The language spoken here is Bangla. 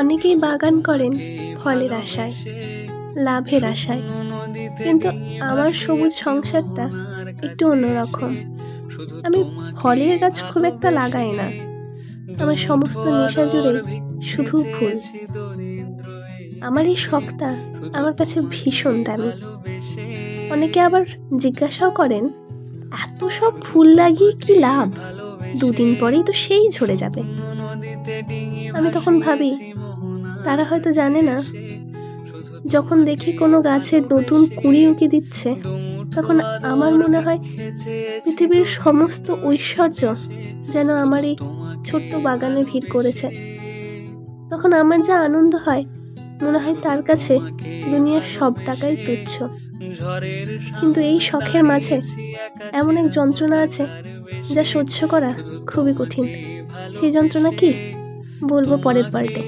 অনেকেই বাগান করেন ফলের আশায়, লাভের আশায়, কিন্তু আমার সবুজ সংসারটা একটু অন্যরকম। আমি ফলের গাছ খুব একটা লাগাই না, আমার সমস্ত নেশা জুড়ে শুধু ফুল। আমার এই শখটা আমার কাছে ভীষণ দামি। অনেকে আবার জিজ্ঞাসাও করেন, এত সব ফুল লাগিয়ে কি লাভ, দুদিন পরেই তো সেই ঝরে যাবে। আমি তখন ভাবি, তারা হয়তো জানে না, যখন দেখি কোনো গাছের নতুন কুঁড়ি উকি দিচ্ছে, তখন আমার মনে হয় পৃথিবীর সমস্ত ঐশ্বর্য যেন আমার এই ছোট্ট বাগানে ভিড় করেছে। তখন আমার যা আনন্দ হয়, মনে হয় তার কাছে দুনিয়ার সব টাকাই তুচ্ছ। কিন্তু এই শখের মাঝে এমন এক যন্ত্রণা আছে যা সহ্য করা খুবই কঠিন। সেই যন্ত্রণা কি বলবো পরের পার্টে।